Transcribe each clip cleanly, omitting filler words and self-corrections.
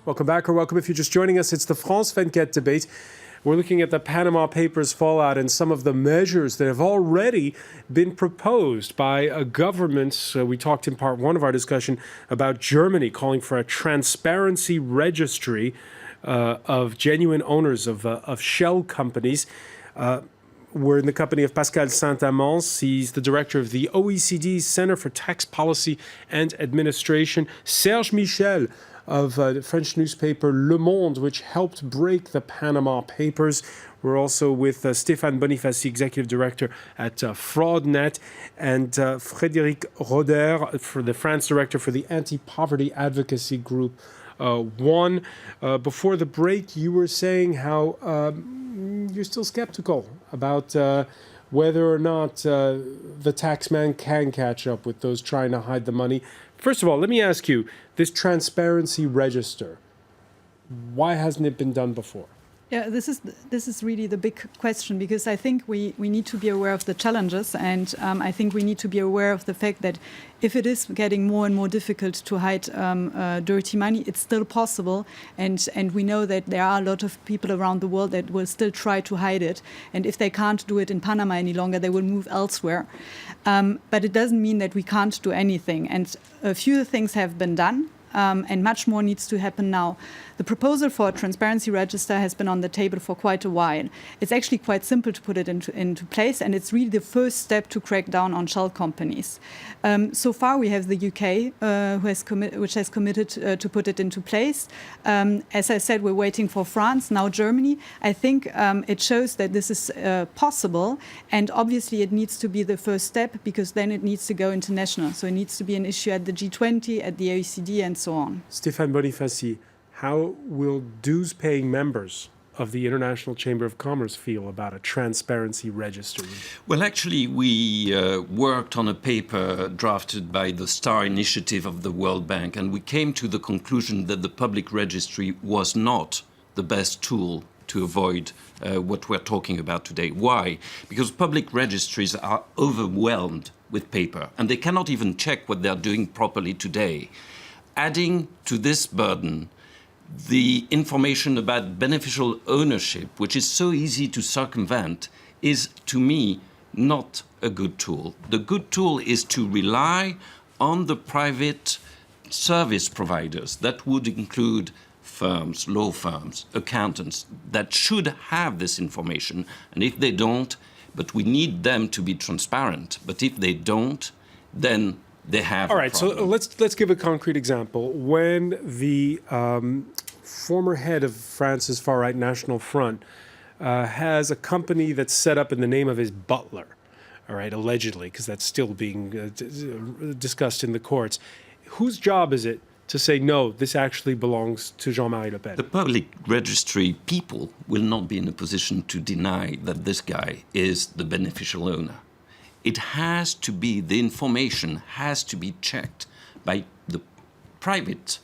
Welcome back, or welcome if you're just joining us. It's the France-WENTE debate. We're looking at the Panama Papers fallout and some of the measures that have already been proposed by governments. We talked in part one of our discussion about Germany calling for a transparency registry of genuine owners of shell companies. We're in the company of Pascal Saint-Amans. He's the director of the OECD's Center for Tax Policy and Administration. Serge Michel of the French newspaper Le Monde, which helped break the Panama Papers. We're also with Stéphane Bonifaci, executive director at FraudNet, and Frédéric Roder, for the France director for the anti-poverty advocacy group WON. Before the break, you were saying how you're still skeptical about whether or not the taxman can catch up with those trying to hide the money. First of all, let me ask you, this transparency register, why hasn't it been done before? Yeah, this is really the big question, because I think we need to be aware of the challenges, and I think we need to be aware of the fact that if it is getting more and more difficult to hide dirty money, it's still possible, and we know that there are a lot of people around the world that will still try to hide it, and if they can't do it in Panama any longer, they will move elsewhere. But it doesn't mean that we can't do anything, and a few things have been done. And much more needs to happen now. The proposal for a transparency register has been on the table for quite a while. It's actually quite simple to put it into place, and it's really the first step to crack down on shell companies. So far, we have the UK, which has committed to put it into place. As I said, we're waiting for France, now Germany. I think it shows that this is possible, and obviously it needs to be the first step, because then it needs to go international. So it needs to be an issue at the G20, at the OECD, and so on. Stéphane Bonifaci, how will dues-paying members of the International Chamber of Commerce feel about a transparency register? Well, actually, we worked on a paper drafted by the STAR initiative of the World Bank, and we came to the conclusion that the public registry was not the best tool to avoid what we're talking about today. Why? Because public registries are overwhelmed with paper, and they cannot even check what they're doing properly today. Adding to this burden the information about beneficial ownership, which is so easy to circumvent, is, to me, not a good tool. The good tool is to rely on the private service providers. That would include firms, law firms, accountants, that should have this information. And if they don't, but we need them to be transparent. But if they don't, then they have All right, so let's give a concrete example. When the former head of France's far-right National Front has a company that's set up in the name of his butler, all right, allegedly, because that's still being discussed in the courts, whose job is it to say, no, this actually belongs to Jean-Marie Le Pen? The public registry people will not be in a position to deny that this guy is the beneficial owner. It has to be, the information has to be checked by the private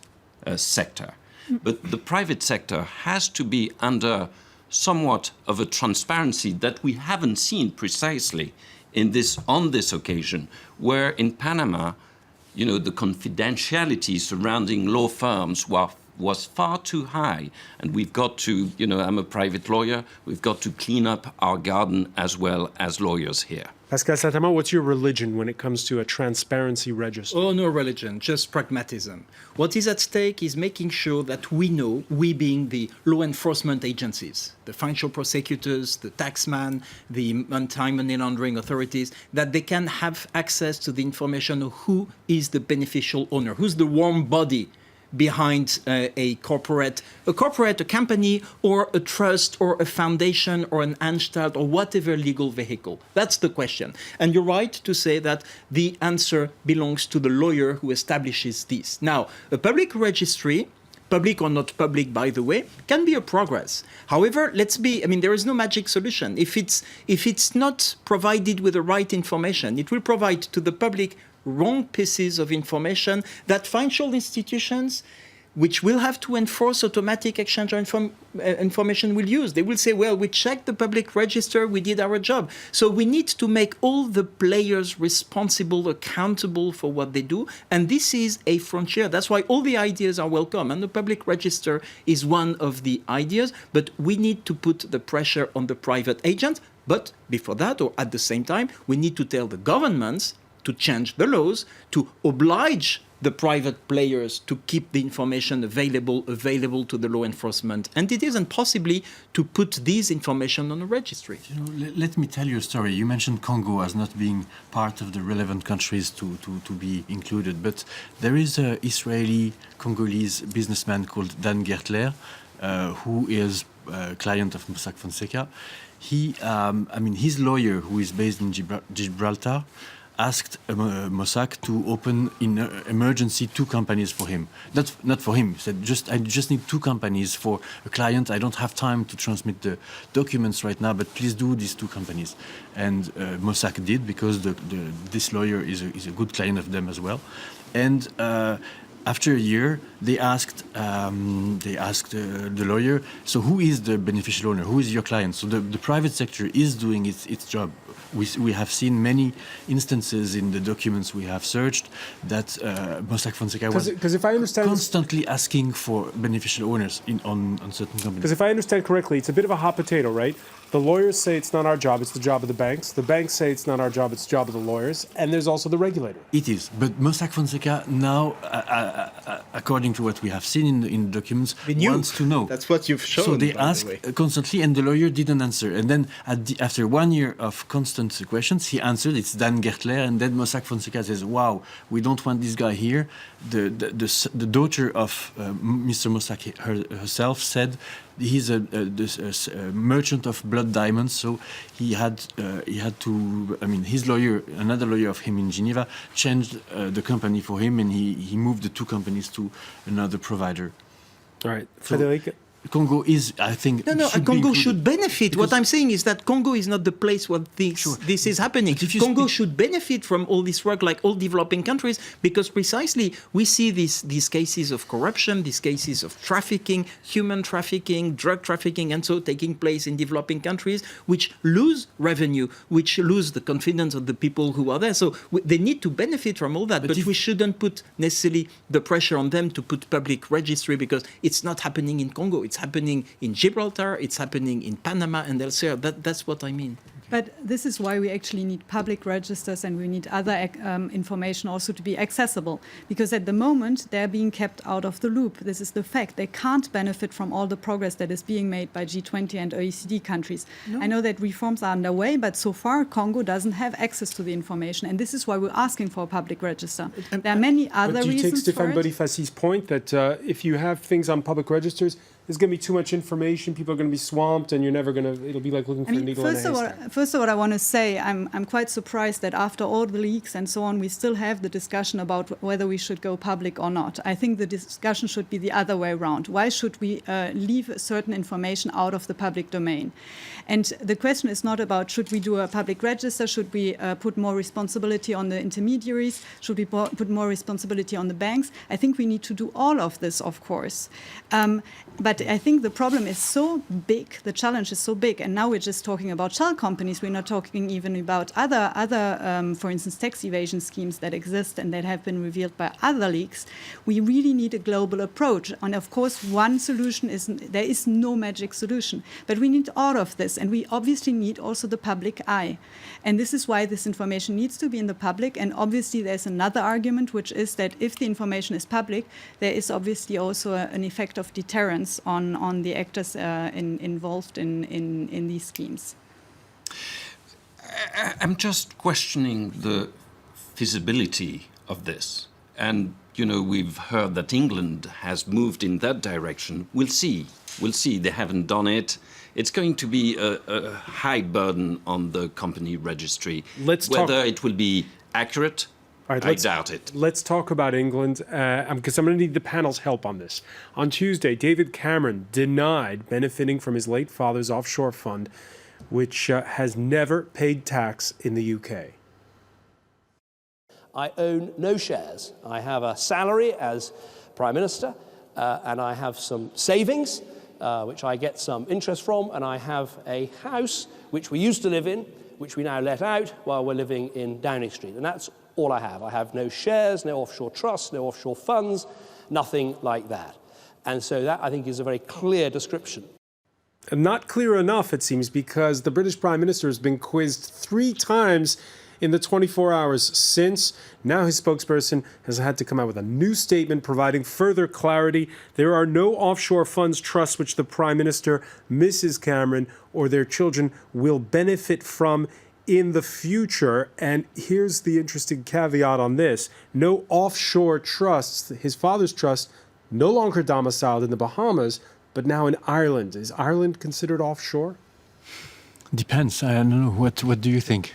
sector. But the private sector has to be under somewhat of a transparency that we haven't seen precisely on this occasion, where in Panama, you know, the confidentiality surrounding law firms was far too high. And we've got to, you know, I'm a private lawyer, we've got to clean up our garden as well as lawyers here. Pascal Saint-Amans, what's your religion when it comes to a transparency register? Oh, no religion, just pragmatism. What is at stake is making sure that we know, we being the law enforcement agencies, the financial prosecutors, the taxman, the anti-money laundering authorities, that they can have access to the information of who is the beneficial owner, who's the warm body behind a corporate, a company, or a trust, or a foundation, or an Anstalt, or whatever legal vehicle. That's the question. And you're right to say that the answer belongs to the lawyer who establishes this. Now, a public registry, public or not public, by the way, can be a progress. However, there is no magic solution. If it's not provided with the right information, it will provide to the public wrong pieces of information that financial institutions which will have to enforce automatic exchange of information we'll use. They will say, well, we checked the public register, we did our job. So we need to make all the players responsible, accountable for what they do. And this is a frontier. That's why all the ideas are welcome. And the public register is one of the ideas. But we need to put the pressure on the private agents. But before that, or at the same time, we need to tell the governments to change the laws, to oblige the private players to keep the information available to the law enforcement entities, and possibly to put this information on a registry. You know, let me tell you a story. You mentioned Congo as not being part of the relevant countries to be included, but there is an Israeli Congolese businessman called Dan Gertler, who is a client of Mossack Fonseca. He, his lawyer, who is based in Gibraltar, asked Mossack to open in emergency 2 companies for him. Not for him. He said, I just need 2 companies for a client. I don't have time to transmit the documents right now, but please do these 2 companies. And Mossack did, because this lawyer is a good client of them as well. And after a year, they asked the lawyer, so who is the beneficial owner? Who is your client? So the private sector is doing its job. We have seen many instances in the documents we have searched that Mossack Fonseca was constantly asking for beneficial owners on certain companies. Because if I understand correctly, it's a bit of a hot potato, right? The lawyers say it's not our job, it's the job of the banks. The banks say it's not our job, it's the job of the lawyers. And there's also the regulator. It is. But Mossack Fonseca now, according to what we have seen in the documents, wants to know. That's what you've shown. So they ask constantly, and the lawyer didn't answer. And then after 1 year of constant questions, he answered, it's Dan Gertler. And then Mossack Fonseca says, wow, we don't want this guy here. The daughter of Mr. Mossack herself said, he's a merchant of blood diamonds, so he had to. His lawyer, another lawyer of him in Geneva, changed the company for him, and he moved the 2 companies to another provider. All right, Frédéric. Congo is, I think, Congo should benefit. What I'm saying is that Congo is not the place where this is happening. Congo should benefit from all this work, like all developing countries, because precisely we see these cases of corruption, these cases of trafficking, human trafficking, drug trafficking, and so taking place in developing countries, which lose revenue, which lose the confidence of the people who are there. So they need to benefit from all that, but we shouldn't put necessarily the pressure on them to put public registry, because it's not happening in Congo. It's happening in Gibraltar, it's happening in Panama and elsewhere. That's what I mean. But this is why we actually need public registers, and we need other information also to be accessible. Because at the moment, they're being kept out of the loop. This is the fact. They can't benefit from all the progress that is being made by G20 and OECD countries. No. I know that reforms are underway, but so far, Congo doesn't have access to the information. And this is why we're asking for a public register. There are many other reasons for it. But do you take Stéphane Bonifacie's point that if you have things on public registers, there's going to be too much information, people are going to be swamped, and it'll be like looking for a needle in a haystack. First of all, I want to say I'm quite surprised that after all the leaks and so on, we still have the discussion about whether we should go public or not. I think the discussion should be the other way around. Why should we leave certain information out of the public domain? And the question is not about should we do a public register, should we put more responsibility on the intermediaries, should we put more responsibility on the banks? I think we need to do all of this, of course. But I think the problem is so big, the challenge is so big, and now we're just talking about shell companies. We're not talking even about other, for instance, tax evasion schemes that exist and that have been revealed by other leaks. We really need a global approach. And of course, one solution there is no magic solution, but we need all of this, and we obviously need also the public eye. And this is why this information needs to be in the public. And obviously, there's another argument, which is that if the information is public, there is obviously also an effect of deterrence on the actors involved in these schemes. I'm just questioning the feasibility of this. And, we've heard that England has moved in that direction. We'll see. They haven't done it. It's going to be a high burden on the company registry. Whether it will be accurate, right, I doubt it. Let's talk about England, because I'm going to need the panel's help on this. On Tuesday, David Cameron denied benefiting from his late father's offshore fund, which has never paid tax in the UK. I own no shares. I have a salary as Prime Minister, and I have some savings, which I get some interest from, and I have a house which we used to live in, which we now let out while we're living in Downing Street. And that's all I have. I have no shares, no offshore trusts, no offshore funds, nothing like that. And so that, I think, is a very clear description. Not clear enough, it seems, because the British Prime Minister has been quizzed 3 times in the 24 hours since. Now his spokesperson has had to come out with a new statement providing further clarity. There are no offshore funds trusts which the Prime Minister, Mrs. Cameron, or their children will benefit from in the future. And here's the interesting caveat on this. No offshore trusts. His father's trust no longer domiciled in the Bahamas, but now in Ireland. Is Ireland considered offshore? Depends. I don't know. What do you think?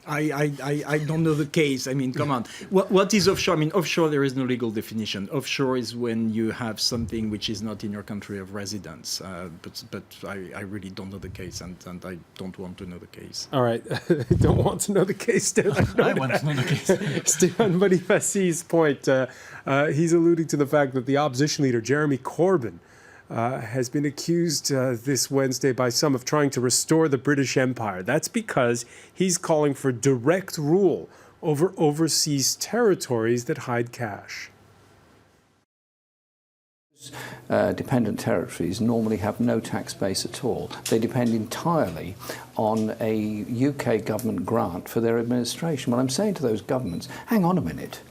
I don't know the case. I mean, come on. What is offshore? I mean, offshore, there is no legal definition. Offshore is when you have something which is not in your country of residence. But I really don't know the case, and I don't want to know the case. All right. I don't want to know the case, Stéphane. I want to know the case. Stéphane Bonifaci's point, he's alluding to the fact that the opposition leader, Jeremy Corbyn, has been accused this Wednesday by some of trying to restore the British Empire. That's because he's calling for direct rule over overseas territories that hide cash. Dependent territories normally have no tax base at all. They depend entirely on a UK government grant for their administration. Well, I'm saying to those governments, hang on a minute,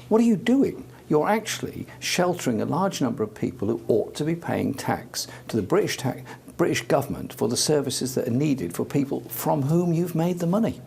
what are you doing? You're actually sheltering a large number of people who ought to be paying tax to the British government for the services that are needed for people from whom you've made the money.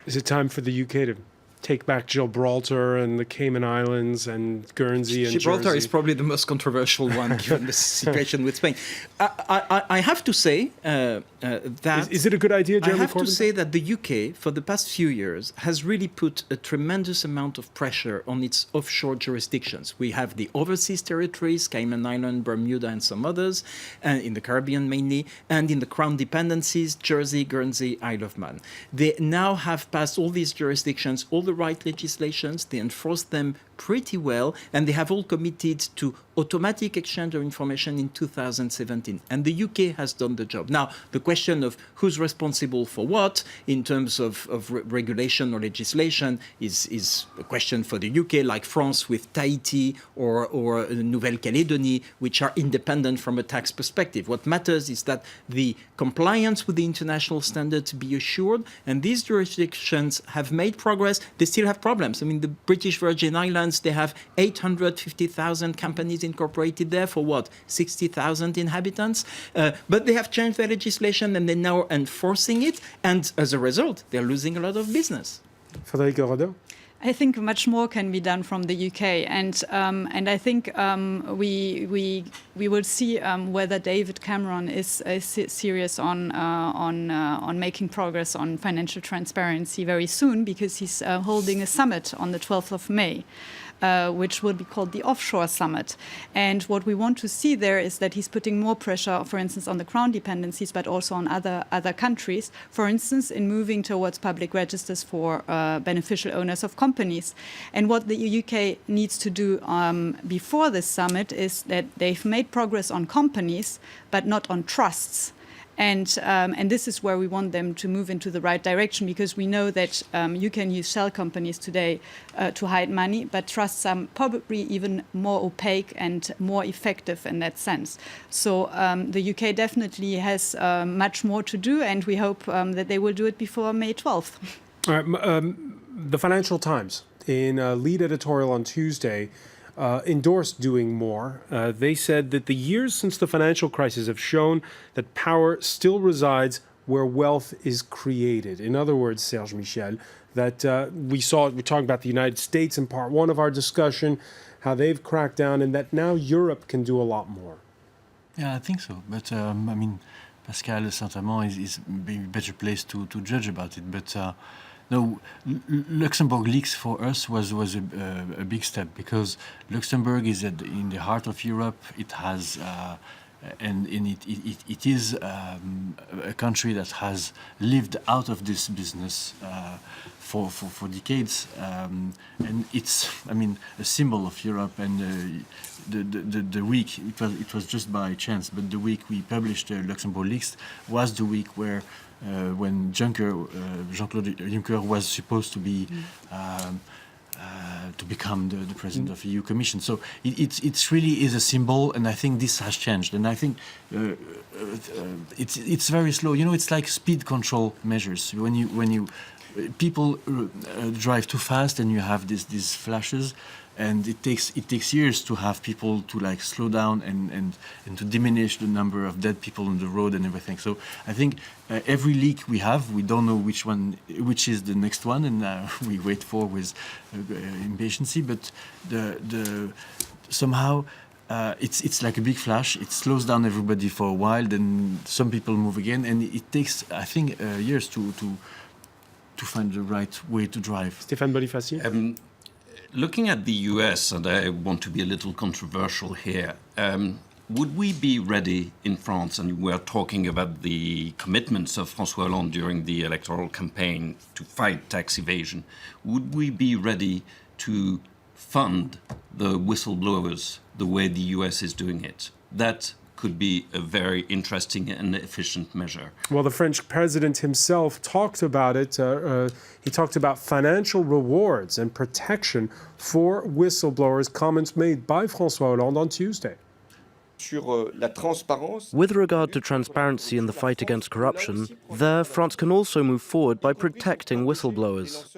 Is it time for the UK to take back Gibraltar and the Cayman Islands and Guernsey and Gibraltar Jersey? is probably the most controversial one given the situation with Spain. I have to say that... Is it a good idea, Jeremy I have Corbyn? to say that the UK, for the past few years, has really put a tremendous amount of pressure on its offshore jurisdictions. We have the overseas territories, Cayman Island, Bermuda, and some others, in the Caribbean mainly, and in the Crown dependencies, Jersey, Guernsey, Isle of Man. They now have passed all these jurisdictions, all the right legislations, they enforce them pretty well, and they have all committed to automatic exchange of information in 2017. And the UK has done the job. Now, the question of who's responsible for what in terms of regulation or legislation is a question for the UK, like France with Tahiti or Nouvelle-Calédonie, which are independent from a tax perspective. What matters is that the compliance with the international standards be assured, and these jurisdictions have made progress. They still have problems. I mean, the British Virgin Islands, they have 850,000 companies incorporated there for what, 60,000 inhabitants? But they have changed their legislation and they're now enforcing it. And as a result, they're losing a lot of business. Frédéric Rodin? I think much more can be done from the UK, and I think we will see whether David Cameron is serious on making progress on financial transparency very soon, because he's holding a summit on the 12th of May. Which will be called the Offshore Summit. And what we want to see there is that he's putting more pressure, for instance, on the Crown dependencies, but also on other countries, for instance, in moving towards public registers for beneficial owners of companies. And what the UK needs to do before this summit is that they've made progress on companies, but not on trusts. And this is where we want them to move into the right direction, because we know that you can use shell companies today to hide money, but trusts are probably even more opaque and more effective in that sense. So the UK definitely has much more to do, and we hope that they will do it before May 12th. All right, the Financial Times, in a lead editorial on Tuesday, endorsed doing more. They said that the years since the financial crisis have shown that power still resides where wealth is created. In other words, Serge Michel, that we're talking about the United States in part one of our discussion, how they've cracked down, and that now Europe can do a lot more. Yeah, I think so. But, I mean, Pascal Saint-Amand is a better place to judge about it. But no, Luxembourg leaks for us was a big step, because Luxembourg is in the heart of Europe. It has and it is a country that has lived out of this business for decades, and it's, I mean, a symbol of Europe. And the week, it was just by chance, but the week we published the Luxembourg list was the week where when Jean-Claude Juncker was supposed to be to become the president of the EU Commission. So it's really is a symbol, and I think this has changed. And I think it's very slow. You know, it's like speed control measures. When you people drive too fast, and you have these flashes, and it takes years to have people to like slow down and to diminish the number of dead people on the road and everything. So I think every leak we have, we don't know which is the next one, and we wait for with impatience. But somehow it's like a big flash. It slows down everybody for a while, then some people move again, and it takes, I think, years to find the right way to drive. Stéphane Bonifaci? Looking at the US, and I want to be a little controversial here, would we be ready in France, and we are talking about the commitments of François Hollande during the electoral campaign to fight tax evasion, would we be ready to fund the whistleblowers the way the US is doing it? That could be a very interesting and efficient measure. Well, the French president himself talked about it. He talked about financial rewards and protection for whistleblowers, comments made by François Hollande on Tuesday. With regard to transparency in the fight against corruption, there France can also move forward by protecting whistleblowers.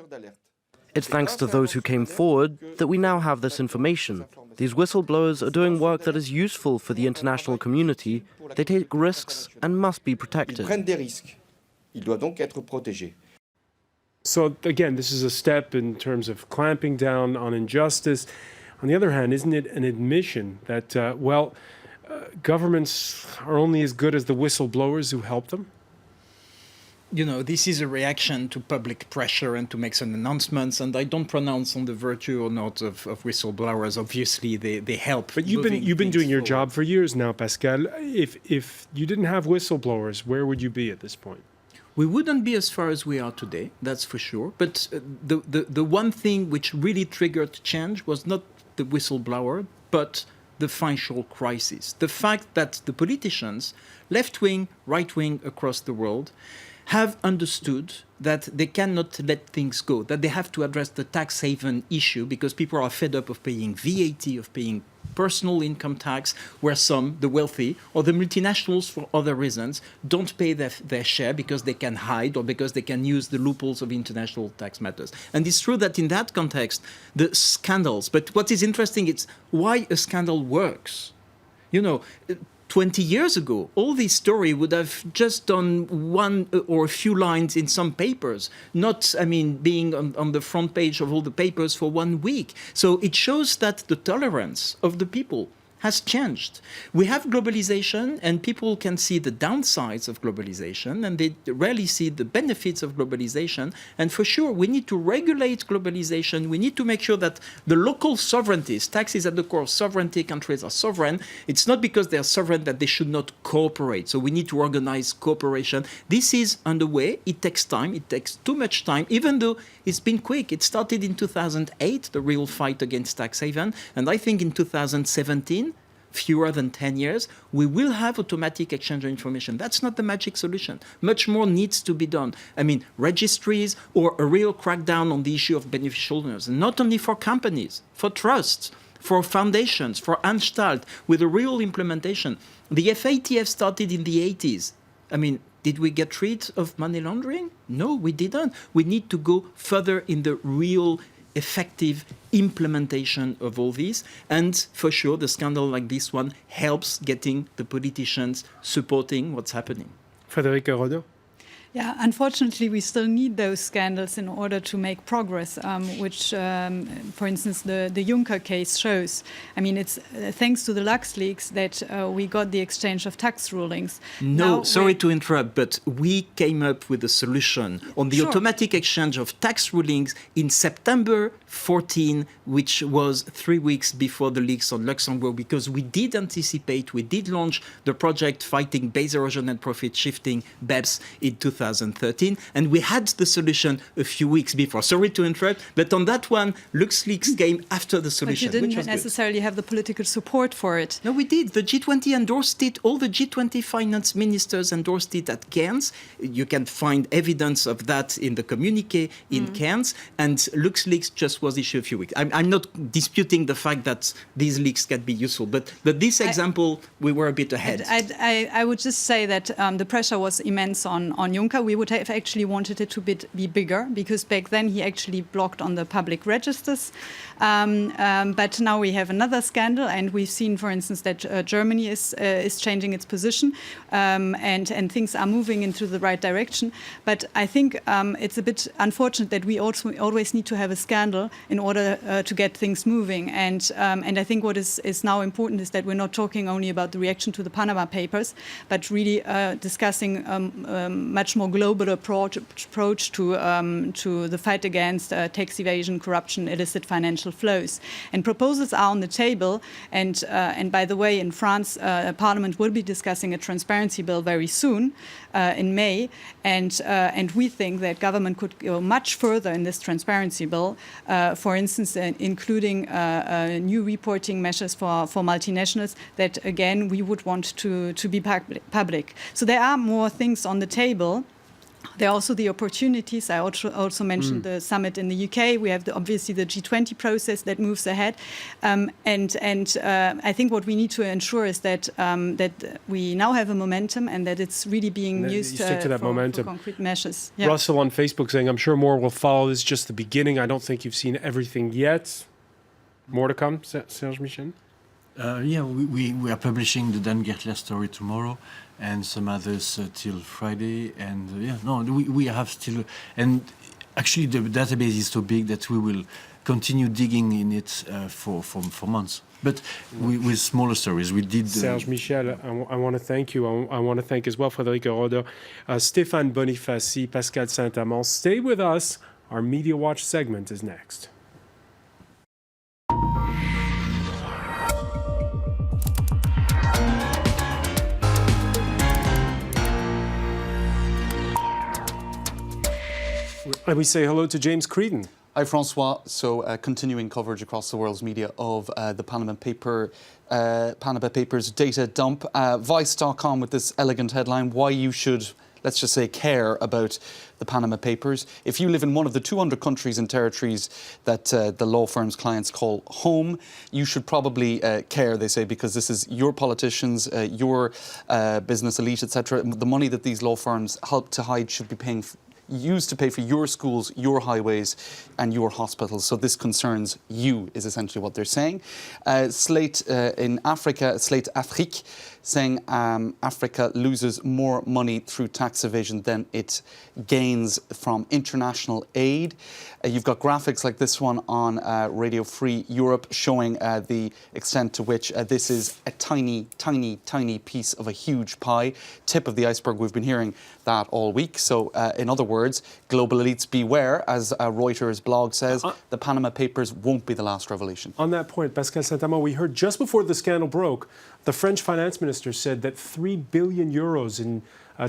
It's thanks to those who came forward that we now have this information. These whistleblowers are doing work that is useful for the international community. They take risks and must be protected. So again, this is a step in terms of clamping down on injustice. On the other hand, isn't it an admission that, governments are only as good as the whistleblowers who help them? You know, this is a reaction to public pressure and to make some announcements, and I don't pronounce on the virtue or not of whistleblowers. Obviously, they help. But you've been doing your job for years now, Pascal. If you didn't have whistleblowers, where would you be at this point? We wouldn't be as far as we are today, that's for sure. But the one thing which really triggered change was not the whistleblower, but the financial crisis. The fact that the politicians, left-wing, right-wing across the world, have understood that they cannot let things go, that they have to address the tax haven issue because people are fed up of paying VAT, of paying personal income tax, where some, the wealthy, or the multinationals for other reasons, don't pay their share because they can hide or because they can use the loopholes of international tax matters. And it's true that in that context, the scandals, but what is interesting is why a scandal works. You know, 20 years ago, all this story would have just done one or a few lines in some papers, not, I mean, being on the front page of all the papers for 1 week. So it shows that the tolerance of the people has changed. We have globalization, and people can see the downsides of globalization, and they rarely see the benefits of globalization. And for sure, we need to regulate globalization. We need to make sure that the local sovereignties, tax is at the core of sovereignty, countries are sovereign. It's not because they are sovereign that they should not cooperate. So we need to organize cooperation. This is underway. It takes time. It takes too much time, even though it's been quick. It started in 2008, the real fight against tax haven. And I think in 2017, fewer than 10 years, we will have automatic exchange of information. That's not the magic solution. Much more needs to be done. I mean, registries or a real crackdown on the issue of beneficial owners, and not only for companies, for trusts, for foundations, for Anstalt, with a real implementation. The FATF started in the 80s. I mean, did we get rid of money laundering? No, we didn't. We need to go further in the real effective implementation of all this. And for sure, the scandal like this one helps getting the politicians supporting what's happening. Frédéric Rodin? Yeah, unfortunately, we still need those scandals in order to make progress, which, for instance, the Juncker case shows. I mean, it's thanks to the LuxLeaks that we got the exchange of tax rulings. No, sorry to interrupt, but we came up with a solution on the automatic exchange of tax rulings in September 14, which was 3 weeks before the leaks on Luxembourg, because we did anticipate, we did launch the project fighting base erosion and profit shifting, BEPS, in 2013, and we had the solution a few weeks before. Sorry to interrupt, but on that one, LuxLeaks came after the solution. But you didn't necessarily have the political support for it. No, we did. The G20 endorsed it. All the G20 finance ministers endorsed it at Cairns. You can find evidence of that in the communique in Cairns, and LuxLeaks just was issued a few weeks. I'm not disputing the fact that these leaks can be useful, but this example, we were a bit ahead. I would just say that the pressure was immense on Juncker. We would have actually wanted it to be bigger, because back then he actually blocked on the public registers. But now we have another scandal, and we've seen, for instance, that Germany is changing its position, and things are moving into the right direction. But I think it's a bit unfortunate that we also always need to have a scandal in order to get things moving. And I think what is now important is that we're not talking only about the reaction to the Panama Papers, but really discussing much more global approach to the fight against tax evasion, corruption, illicit financial flows. And proposals are on the table. And by the way, in France, Parliament will be discussing a transparency bill very soon, in May. And we think that government could go much further in this transparency bill, for instance, including new reporting measures for multinationals that, again, we would want to be public. So there are more things on the table. There are also the opportunities. I also mentioned the summit in the UK. We have obviously the G20 process that moves ahead, and I think what we need to ensure is that we now have a momentum and that it's really being used for concrete measures. Yeah. Russell on Facebook saying, "I'm sure more will follow. This is just the beginning. I don't think you've seen everything yet. More to come." Serge Michel. We are publishing the Dan Gertler story tomorrow, and some others till Friday. And we have still, and actually the database is so big that we will continue digging in it for months. But with smaller stories, we did. Serge Michel, I want to thank you. I want to thank as well Frédéric Roder, Stéphane Bonifaci, Pascal Saint-Amand. Stay with us. Our Media Watch segment is next. And we say hello to James Creedon. Hi, François. So, continuing coverage across the world's media of the Panama Papers data dump. Vice.com with this elegant headline, why you should, let's just say, care about the Panama Papers. If you live in one of the 200 countries and territories that the law firm's clients call home, you should probably care, they say, because this is your politicians, your business elite, etc. The money that these law firms help to hide should be used to pay for your schools, your highways and your hospitals. So this concerns you, is essentially what they're saying. Slate in Africa, Slate Afrique, saying Africa loses more money through tax evasion than it gains from international aid. You've got graphics like this one on Radio Free Europe showing the extent to which this is a tiny, tiny, tiny piece of a huge pie. Tip of the iceberg, we've been hearing that all week. So in other words, global elites beware, as Reuters blog says, the Panama Papers won't be the last revelation. On that point, Pascal Saint-Amand, we heard just before the scandal broke, the French finance minister said that 3 billion euros in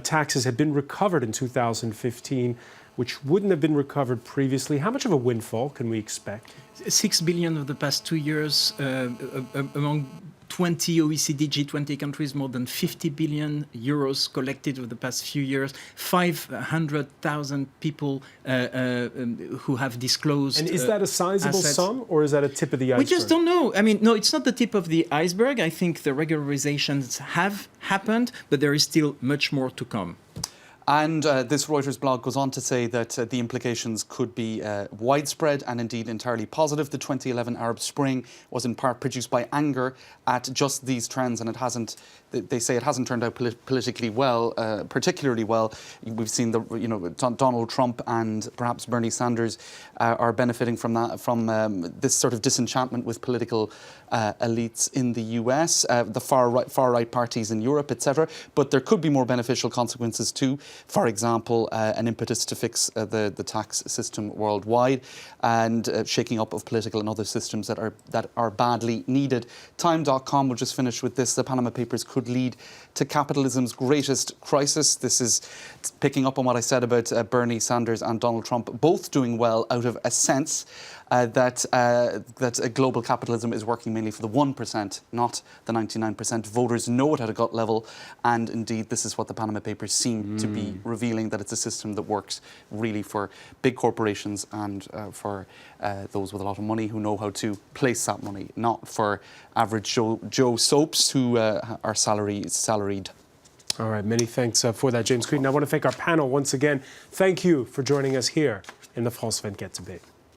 taxes had been recovered in 2015, which wouldn't have been recovered previously. How much of a windfall can we expect? 6 billion of the past 2 years, among 20 OECD G20 countries, more than 50 billion euros collected over the past few years, 500,000 people who have disclosed. And is that a sizable sum, or is that a tip of the iceberg? We just don't know. I mean, no, it's not the tip of the iceberg. I think the regularizations have happened, but there is still much more to come. And this Reuters blog goes on to say that the implications could be widespread and indeed entirely positive. The 2011 Arab Spring was in part produced by anger at just these trends, and it hasn't. They say it hasn't turned out politically well, particularly well. We've seen Donald Trump and perhaps Bernie Sanders are benefiting from that, from this sort of disenchantment with political elites in the US, the far right parties in Europe, etc. But there could be more beneficial consequences too. For example, an impetus to fix the tax system worldwide, and shaking up of political and other systems that are badly needed. Time.com will just finish with this: the Panama Papers could lead to capitalism's greatest crisis. This is picking up on what I said about Bernie Sanders and Donald Trump both doing well out of a sense that global capitalism is working mainly for the 1%, not the 99%. Voters know it at a gut level, and indeed this is what the Panama Papers seem to be revealing, that it's a system that works really for big corporations and for those with a lot of money who know how to place that money, not for average Joe Soaps who are salaried. All right, many thanks for that, James Creedon. I want to thank our panel once again. Thank you for joining us here in the France 24 debate.